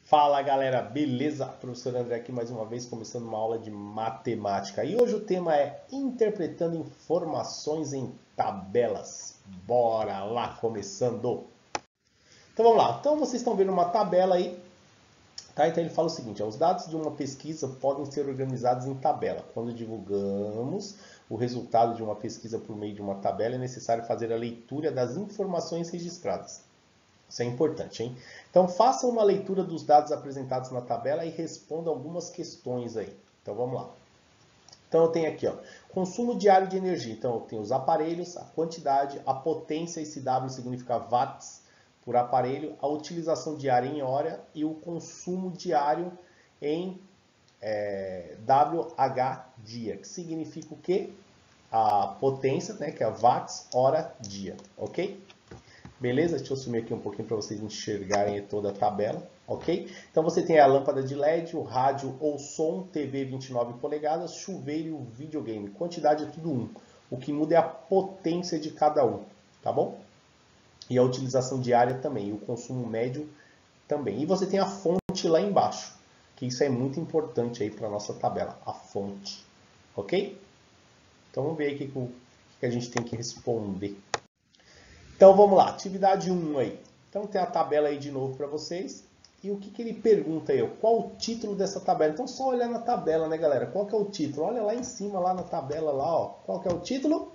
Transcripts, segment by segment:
Fala galera, beleza? Professor André aqui mais uma vez começando uma aula de matemática. E hoje o tema é interpretando informações em tabelas. Bora lá, começando! Então vamos lá, então vocês estão vendo uma tabela aí, tá? Então ele fala o seguinte, os dados de uma pesquisa podem ser organizados em tabela. Quando divulgamos o resultado de uma pesquisa por meio de uma tabela, é necessário fazer a leitura das informações registradas. Isso é importante, hein? Então, faça uma leitura dos dados apresentados na tabela e responda algumas questões aí. Então, vamos lá. Então, eu tenho aqui, ó, consumo diário de energia. Então, eu tenho os aparelhos, a quantidade, a potência, esse W significa watts por aparelho, a utilização diária em hora e o consumo diário em WH dia, que significa o quê? A potência, né, que é watts, hora, dia, ok? Beleza? Deixa eu sumir aqui um pouquinho para vocês enxergarem toda a tabela, ok? Então você tem a lâmpada de LED, o rádio ou som, TV 29 polegadas, chuveiro e o videogame. Quantidade é tudo 1. O que muda é a potência de cada um, tá bom? E a utilização diária também, e o consumo médio também. E você tem a fonte lá embaixo, que isso é muito importante aí para a nossa tabela, a fonte, ok? Então vamos ver aqui o que a gente tem que responder. Então vamos lá, atividade 1 aí. Então tem a tabela aí de novo para vocês. E o que ele pergunta aí? Qual o título dessa tabela? Então só olhar na tabela, né, galera? Qual que é o título? Olha lá em cima, lá na tabela, lá, ó. Qual que é o título?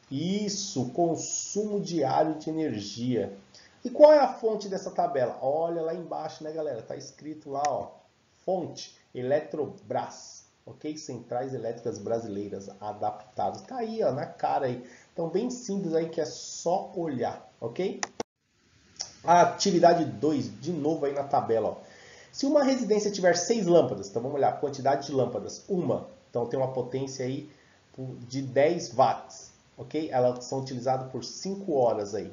Isso, consumo diário de energia. E qual é a fonte dessa tabela? Olha lá embaixo, né, galera? Tá escrito lá, ó. Fonte, Eletrobras. Ok? Centrais Elétricas Brasileiras adaptadas. Tá aí, ó, na cara aí. Então, bem simples aí, que é só olhar, ok? A atividade 2, de novo aí na tabela, ó. Se uma residência tiver 6 lâmpadas, então vamos olhar, a quantidade de lâmpadas, uma. Então, tem uma potência aí de 10 watts, ok? Elas são utilizadas por 5 horas aí.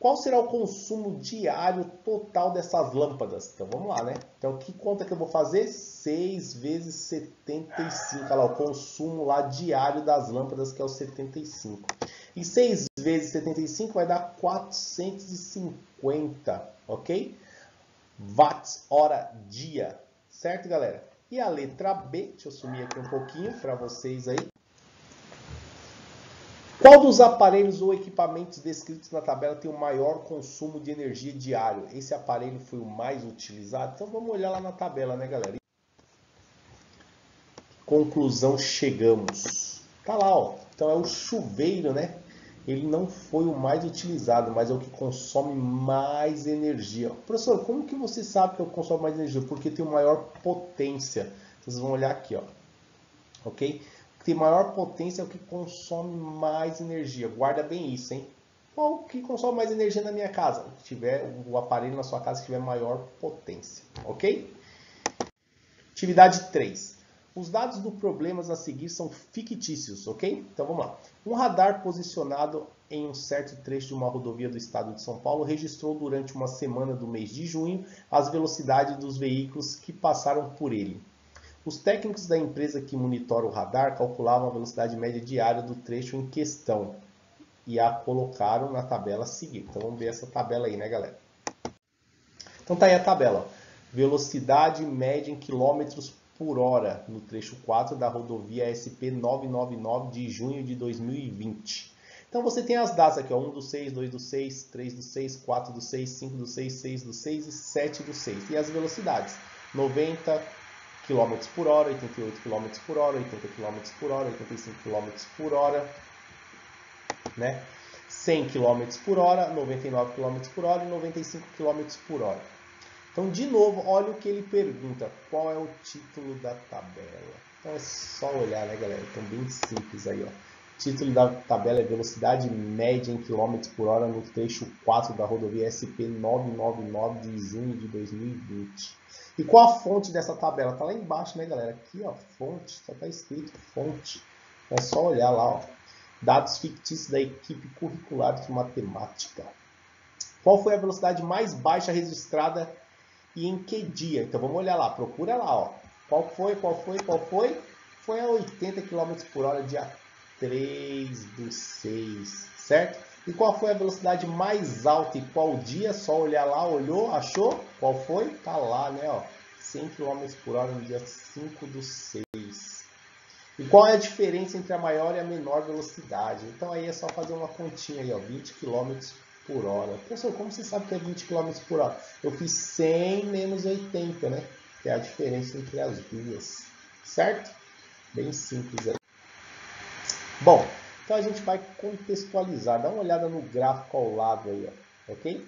Qual será o consumo diário total dessas lâmpadas? Então vamos lá, né? Então que conta que eu vou fazer? 6 vezes 75. Olha lá, o consumo lá diário das lâmpadas, que é o 75. E 6 vezes 75 vai dar 450, ok? Watts, hora, dia. Certo, galera? E a letra B, deixa eu sumir aqui um pouquinho para vocês aí. Qual dos aparelhos ou equipamentos descritos na tabela tem o maior consumo de energia diário? Esse aparelho foi o mais utilizado? Então vamos olhar lá na tabela, né, galera? Conclusão, chegamos. Tá lá, ó. Então é o chuveiro, né? Ele não foi o mais utilizado, mas é o que consome mais energia. Professor, como que você sabe que é o que consome mais energia? Porque tem maior potência. Vocês vão olhar aqui, ó. Ok? Que tem maior potência é o que consome mais energia. Guarda bem isso, hein? Qual que consome mais energia na minha casa? O que tiver o aparelho na sua casa que tiver maior potência, ok? Atividade 3. Os dados do problemas a seguir são fictícios, ok? Então vamos lá. Um radar posicionado em um certo trecho de uma rodovia do estado de São Paulo registrou durante uma semana do mês de junho as velocidades dos veículos que passaram por ele. Os técnicos da empresa que monitora o radar calculavam a velocidade média diária do trecho em questão e a colocaram na tabela a seguir. Então vamos ver essa tabela aí, né, galera? Então tá aí a tabela. Velocidade média em quilômetros por hora no trecho 4 da rodovia SP 999 de junho de 2020. Então você tem as datas aqui, ó, 1 do 6, 2 do 6, 3 do 6, 4 do 6, 5 do 6, 6 do 6 e 7 do 6. E as velocidades, 90 km por hora, 88 km por hora, 80 km por hora, 85 km por hora, né? 100 km por hora, 99 km por hora e 95 km por hora. Então, de novo, olha o que ele pergunta. Qual é o título da tabela? Então, é só olhar, né, galera? Então, bem simples aí, ó. O título da tabela é velocidade média em km por hora no trecho 4 da rodovia SP 999 de junho de 2020. E qual a fonte dessa tabela? Tá lá embaixo, né, galera? Aqui, ó, fonte. Só tá escrito fonte. É só olhar lá, ó. Dados fictícios da equipe curricular de matemática. Qual foi a velocidade mais baixa registrada e em que dia? Então vamos olhar lá, procura lá, ó. Qual foi? Foi a 80 km por hora, dia 3 do 6, certo? E qual foi a velocidade mais alta e qual dia? Só olhar lá, olhou, achou? Qual foi? Tá lá, né? Ó, 100 km por hora no dia 5/6. E qual é a diferença entre a maior e a menor velocidade? Então aí é só fazer uma continha aí, ó, 20 km por hora. Professor, como você sabe que é 20 km por hora? Eu fiz 100 menos 80, né? Que é a diferença entre as duas. Certo? Bem simples aí. Bom, então a gente vai contextualizar. Dá uma olhada no gráfico ao lado aí, ó, ok?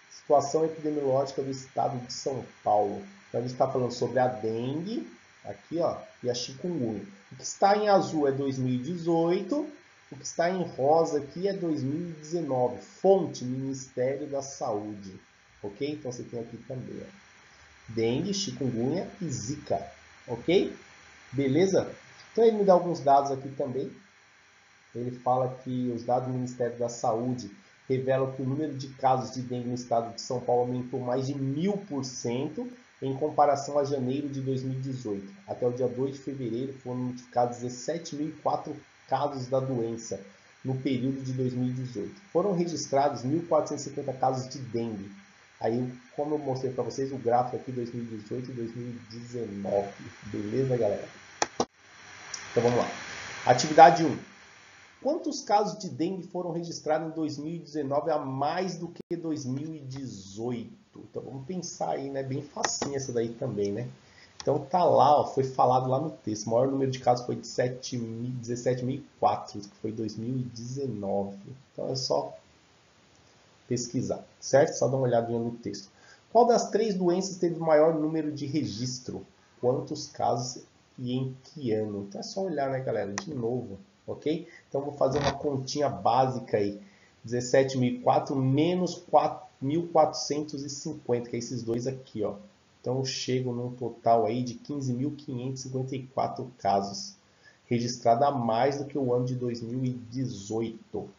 Situação epidemiológica do estado de São Paulo. Então a gente está falando sobre a dengue, aqui, ó, e a chikungunya. O que está em azul é 2018, o que está em rosa aqui é 2019. Fonte, Ministério da Saúde. Ok? Então você tem aqui também, ó, dengue, chikungunya e zika. Ok? Beleza? Então ele me dá alguns dados aqui também. Ele fala que os dados do Ministério da Saúde revelam que o número de casos de dengue no estado de São Paulo aumentou mais de 1000% em comparação a janeiro de 2018. Até o dia 2 de fevereiro foram notificados 17.004 casos da doença no período de 2018. Foram registrados 1.450 casos de dengue. Aí, como eu mostrei para vocês, o gráfico aqui 2018 e 2019. Beleza, galera? Então vamos lá. Atividade 1. Quantos casos de dengue foram registrados em 2019 a mais do que 2018? Então vamos pensar aí, né? Bem facinho essa daí também, né? Então tá lá, ó, foi falado lá no texto. O maior número de casos foi de 17.004, que foi 2019. Então é só pesquisar, certo? Só dar uma olhadinha no texto. Qual das três doenças teve o maior número de registro? Quantos casos e em que ano? Então é só olhar, né, galera? De novo. Ok? Então, vou fazer uma continha básica aí. 17.004 menos 4.450, que é esses dois aqui, ó. Então, eu chego num total aí de 15.554 casos, registrado a mais do que o ano de 2018.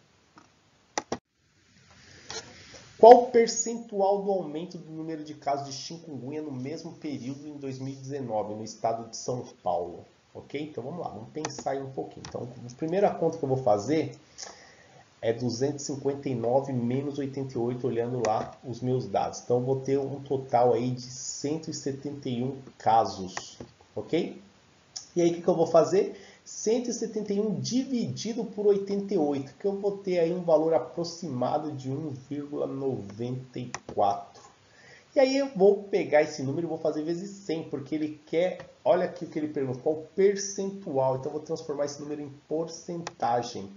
Qual o percentual do aumento do número de casos de chikungunya no mesmo período em 2019, no estado de São Paulo? Ok? Então vamos lá, vamos pensar aí um pouquinho. Então, a primeira conta que eu vou fazer é 259 menos 88, olhando lá os meus dados. Então, eu vou ter um total aí de 171 casos, ok? E aí, o que eu vou fazer? 171 dividido por 88, que eu vou ter aí um valor aproximado de 1,94. E aí eu vou pegar esse número e vou fazer vezes 100, porque ele quer, olha aqui o que ele pergunta, qual o percentual. Então eu vou transformar esse número em porcentagem,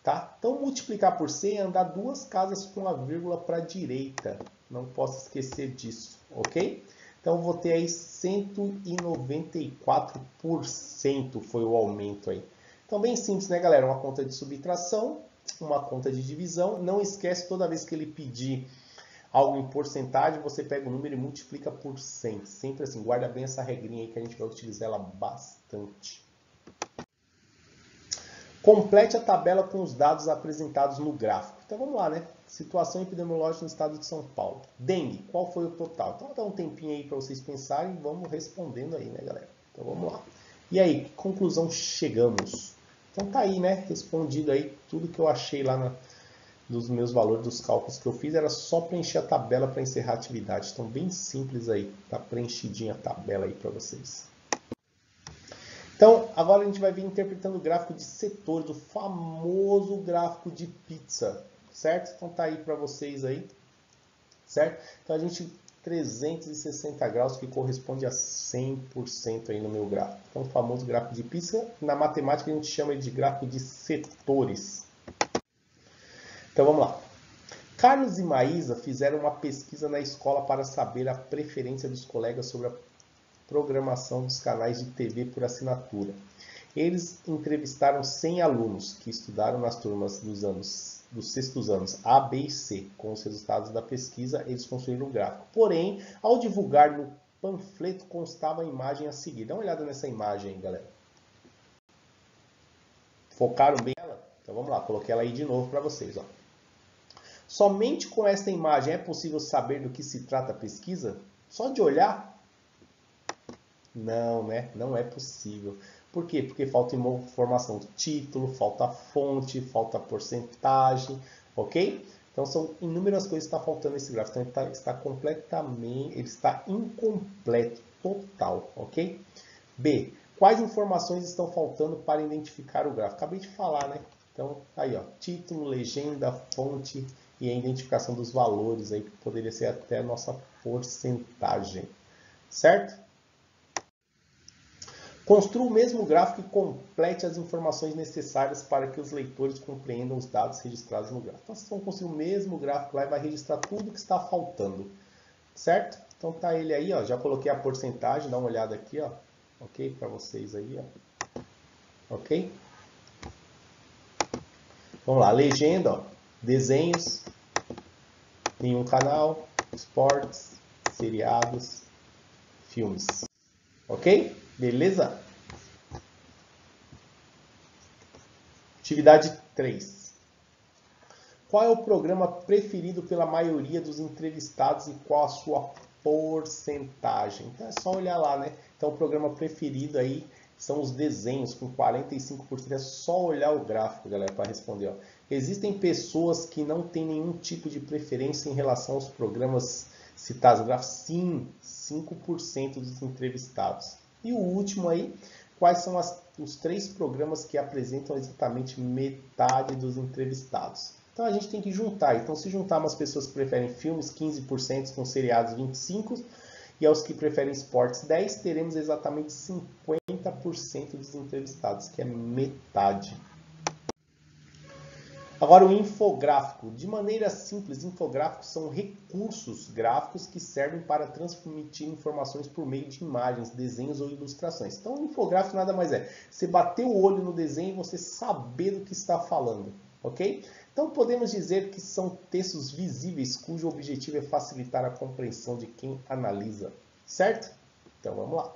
tá? Então multiplicar por 100 é andar duas casas com a vírgula para a direita. Não posso esquecer disso, ok? Então eu vou ter aí 194% foi o aumento aí. Então bem simples, né, galera? Uma conta de subtração, uma conta de divisão. Não esquece, toda vez que ele pedir algo em porcentagem, você pega o número e multiplica por 100. Sempre assim, guarda bem essa regrinha aí que a gente vai utilizar ela bastante. Complete a tabela com os dados apresentados no gráfico. Então vamos lá, né? Situação epidemiológica no estado de São Paulo. Dengue, qual foi o total? Então vou dar um tempinho aí para vocês pensarem e vamos respondendo aí, né, galera? Então vamos lá. E aí, que conclusão chegamos? Então tá aí, né? Respondido aí tudo que eu achei lá dos meus valores dos cálculos que eu fiz, era só preencher a tabela para encerrar a atividade. Então, bem simples aí, tá preenchidinha a tabela aí para vocês. Então, agora a gente vai vir interpretando o gráfico de setores, o famoso gráfico de pizza, certo? Então, tá aí para vocês aí, certo? Então, a gente 360 graus que corresponde a 100% aí no meu gráfico. Então, o famoso gráfico de pizza, na matemática a gente chama de gráfico de setores. Então vamos lá. Carlos e Maísa fizeram uma pesquisa na escola para saber a preferência dos colegas sobre a programação dos canais de TV por assinatura. Eles entrevistaram 100 alunos que estudaram nas turmas dos sextos anos A, B e C. Com os resultados da pesquisa, eles construíram um gráfico. Porém, ao divulgar no panfleto constava a imagem a seguir. Dá uma olhada nessa imagem aí, galera. Focaram bem ela? Então vamos lá, coloquei ela aí de novo para vocês, ó. Somente com esta imagem é possível saber do que se trata a pesquisa? Só de olhar? Não, né? Não é possível. Por quê? Porque falta informação do título, falta fonte, falta porcentagem, ok? Então são inúmeras coisas que estão faltando nesse gráfico. Então ele está incompleto, total, ok? B. Quais informações estão faltando para identificar o gráfico? Acabei de falar, né? Então, aí, ó, título, legenda, fonte e a identificação dos valores, aí, que poderia ser até a nossa porcentagem, certo? Construa o mesmo gráfico e complete as informações necessárias para que os leitores compreendam os dados registrados no gráfico. Então, vocês vão construir o mesmo gráfico lá e vai registrar tudo que está faltando, certo? Então, tá ele aí, ó, já coloquei a porcentagem, dá uma olhada aqui, ó, ok? Para vocês aí, ó, ok? Vamos lá, legenda, ó, desenhos, nenhum canal, esportes, seriados, filmes, ok? Beleza? Atividade 3. Qual é o programa preferido pela maioria dos entrevistados e qual a sua porcentagem? Então é só olhar lá, né? Então o programa preferido aí são os desenhos com 45%. É só olhar o gráfico, galera, para responder. Ó. Existem pessoas que não têm nenhum tipo de preferência em relação aos programas citados no gráfico? Sim, 5% dos entrevistados. E o último aí, quais são os 3 programas que apresentam exatamente metade dos entrevistados? Então a gente tem que juntar. Então se juntar umas pessoas que preferem filmes, 15%, com seriados 25%, e aos que preferem esportes 10%, teremos exatamente 50% dos entrevistados, que é metade. Agora o infográfico. De maneira simples, infográficos são recursos gráficos que servem para transmitir informações por meio de imagens, desenhos ou ilustrações. Então o infográfico nada mais é você bater o olho no desenho e você saber do que está falando, ok? Então podemos dizer que são textos visíveis cujo objetivo é facilitar a compreensão de quem analisa, certo? Então vamos lá.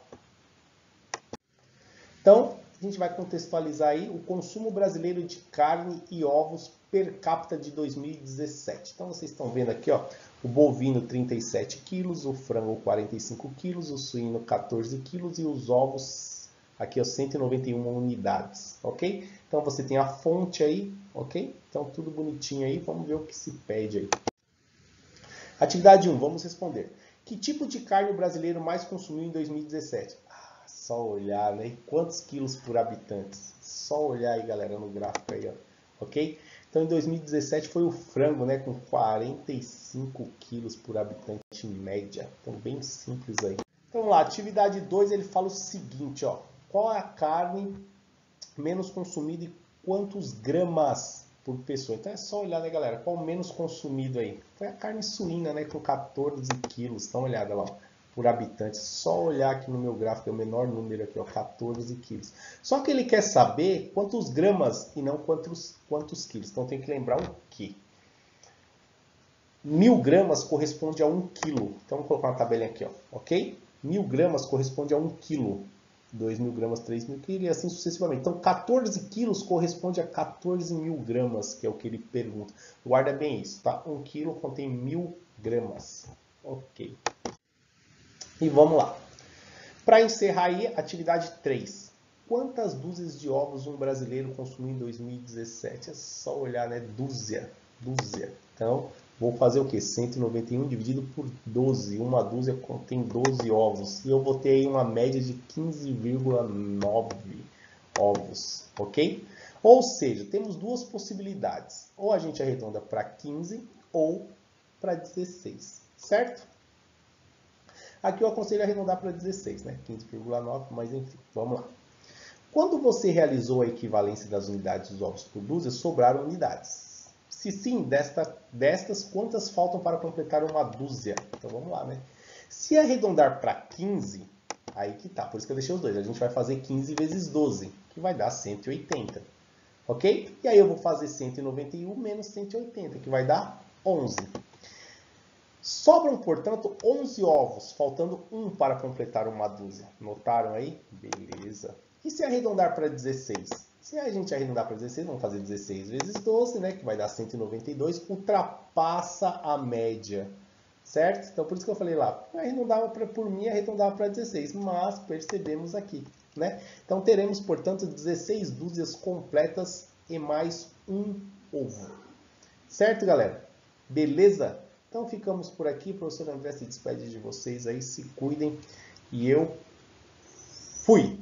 Então a gente vai contextualizar aí o consumo brasileiro de carne e ovos per capita de 2017. Então vocês estão vendo aqui, ó, o bovino 37 quilos, o frango 45 quilos, o suíno 14 quilos e os ovos aqui, ó, 191 unidades, ok? Então você tem a fonte aí, ok? Então tudo bonitinho aí, vamos ver o que se pede aí. Atividade 1, vamos responder. Que tipo de carne o brasileiro mais consumiu em 2017? Só olhar, né? Quantos quilos por habitante? Só olhar aí, galera, no gráfico aí, ó, ok? Então em 2017 foi o frango, né? Com 45 quilos por habitante em média. Então bem simples aí. Então vamos lá, atividade 2, ele fala o seguinte, ó. Qual é a carne menos consumida e quantos gramas por pessoa? Então é só olhar, né, galera? Qual o menos consumido aí? Foi a carne suína, né? Com 14 quilos. Dá uma olhada lá, ó, por habitante. Só olhar aqui no meu gráfico, é o menor número aqui, ó, 14 quilos. Só que ele quer saber quantos gramas e não quantos quilos. Então tem que lembrar o quê? 1000 gramas corresponde a 1 quilo. Então vamos colocar uma tabelinha aqui, ó, ok? 1000 gramas corresponde a 1 quilo. 2.000 gramas, 3.000 quilos e assim sucessivamente. Então 14 quilos corresponde a 14.000 gramas, que é o que ele pergunta. Guarda bem isso, tá? 1 quilo contém 1000 gramas. Ok. E vamos lá. Para encerrar aí, atividade 3. Quantas dúzias de ovos um brasileiro consumiu em 2017? É só olhar, né? Dúzia. Então, vou fazer o quê? 191 dividido por 12. Uma dúzia contém 12 ovos. E eu vou ter aí uma média de 15,9 ovos, ok? Ou seja, temos duas possibilidades. Ou a gente arredonda para 15 ou para 16, certo? Aqui eu aconselho arredondar para 16, né? 15,9, mas enfim, vamos lá. Quando você realizou a equivalência das unidades dos ovos por dúzia, sobraram unidades. Se sim, destas, quantas faltam para completar uma dúzia? Então vamos lá, né? Se arredondar para 15, aí que tá, por isso que eu deixei os dois. A gente vai fazer 15 vezes 12, que vai dar 180. Ok? E aí eu vou fazer 191 menos 180, que vai dar 11. Sobram, portanto, 11 ovos, faltando 1 para completar uma dúzia. Notaram aí? Beleza. E se arredondar para 16? Se a gente arredondar para 16, vamos fazer 16 vezes 12, né, que vai dar 192, ultrapassa a média, certo? Então, por isso que eu falei lá, arredondava por mim, arredondava para 16, mas percebemos aqui né? Então teremos, portanto, 16 dúzias completas e mais um ovo. Certo, galera? Beleza? Então ficamos por aqui. O professor André se despede de vocês aí. Se cuidem. E eu fui!